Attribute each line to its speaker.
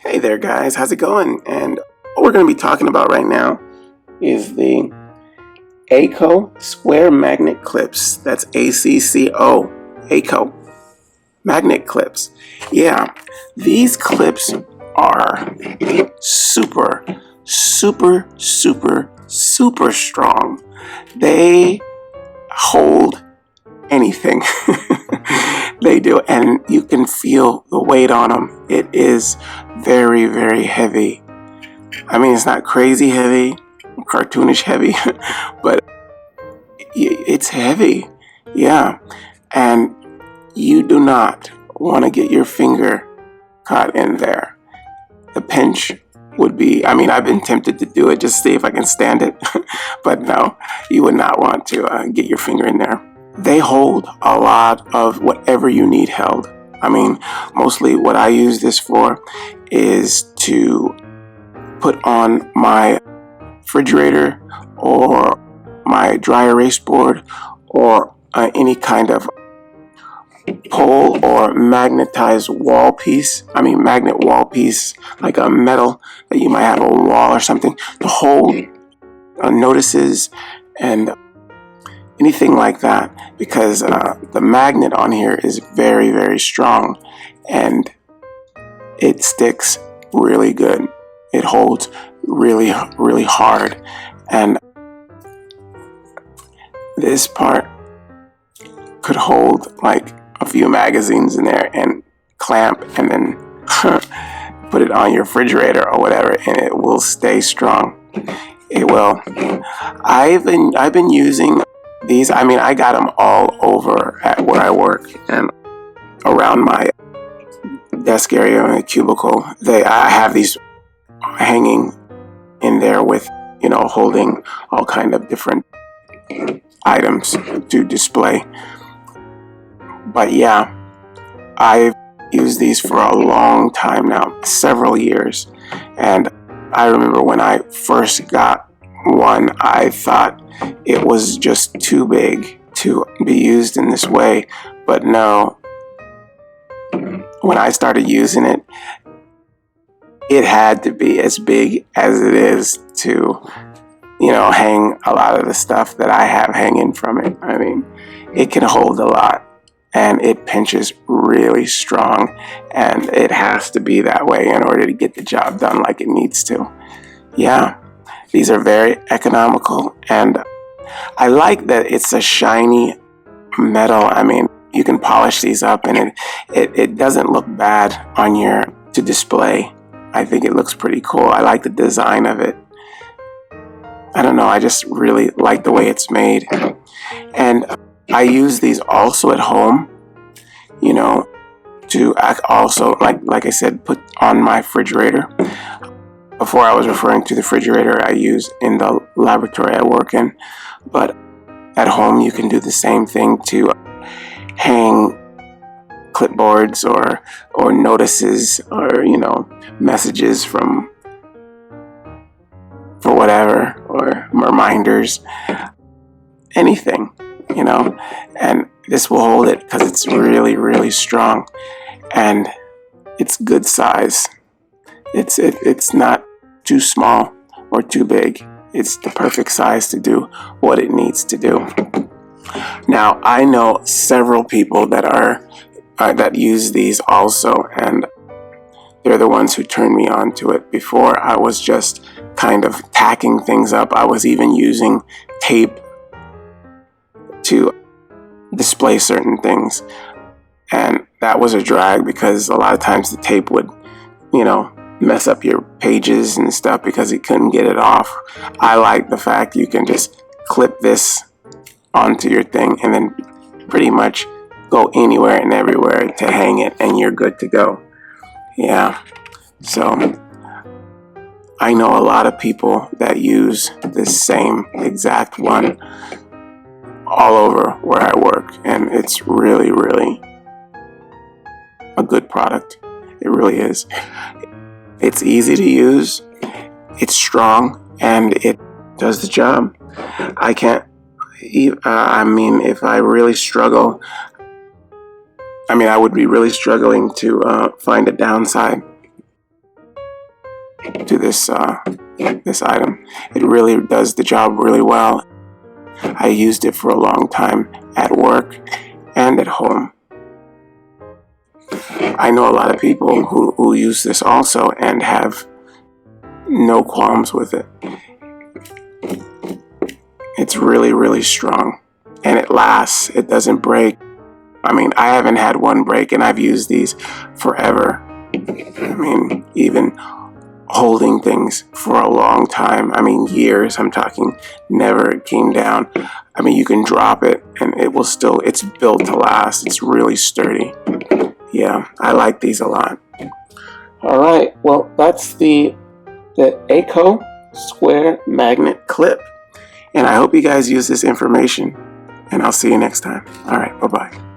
Speaker 1: Hey there, guys. How's it going? And what we're going to be talking about right now is the Acco square magnet clips. That's ACCO. Acco magnet clips. Yeah, these clips are super, super, super, super strong. They hold anything. They do, and you can feel the weight on them. It is very, very heavy. I mean, it's not crazy heavy, cartoonish heavy, but it's heavy. Yeah, and you do not want to get your finger caught in there. The pinch would be, I mean, I've been tempted to do it just to see if I can stand it, but no, you would not want to get your finger in there. They hold a lot of whatever you need held. I mean, mostly what I use this for is to put on my refrigerator or my dry erase board or any kind of pole or magnetized wall piece. I mean, magnet wall piece, like a metal that you might have on a wall or something to hold notices and anything like that, because the magnet on here is very, very strong and it sticks really good. It holds really, really hard. And this part could hold like a few magazines in there and clamp and then put it on your refrigerator or whatever, and it will stay strong. It will. I've been using these. I mean, I got them all over at where I work and around my desk area in a cubicle. I have these hanging in there with, holding all kind of different items to display. But yeah, I've used these for a long time now, several years. And I remember when I first got one, I thought it was just too big to be used in this way. But no, when I started using it, it had to be as big as it is to, hang a lot of the stuff that I have hanging from it. I mean, it can hold a lot and it pinches really strong, and it has to be that way in order to get the job done like it needs to. Yeah, these are very economical, and I like that it's a shiny metal. I mean, you can polish these up and it doesn't look bad on to display. I think it looks pretty cool. I like the design of it. I don't know, I just really like the way it's made. And I use these also at home, to also, like I said, put on my refrigerator. Before I was referring to the refrigerator I use in the laboratory I work in. But at home you can do the same thing to hang clipboards or notices or, messages for whatever, or reminders, anything, and this will hold it because it's really, really strong and it's good size. It's not too small or too big. It's the perfect size to do what it needs to do. Now, I know several people that use these also, and they're the ones who turned me on to it. Before, I was just kind of tacking things up. I was even using tape to display certain things, and that was a drag because a lot of times the tape would, mess up your pages and stuff because it couldn't get it off. I like the fact you can just clip this onto your thing and then pretty much go anywhere and everywhere to hang it, and you're good to go. Yeah, so I know a lot of people that use this same exact one all over where I work, and it's really, really a good product. It really is. It's easy to use, it's strong, and it does the job. If I really struggle, I would be really struggling to find a downside. to this this item. It really does the job really well. I used it for a long time at work and at home. I know a lot of people who use this also and have no qualms with it. It's really, really strong, and it lasts. It doesn't break. I mean, I haven't had one break, and I've used these forever. I mean, even holding things for a long time. I mean, years. I'm talking never came down. I mean, you can drop it, and it will still, it's built to last. It's really sturdy. Yeah, I like these a lot. All right, well, that's the Acco square magnet clip. And I hope you guys use this information, and I'll see you next time. All right, bye-bye.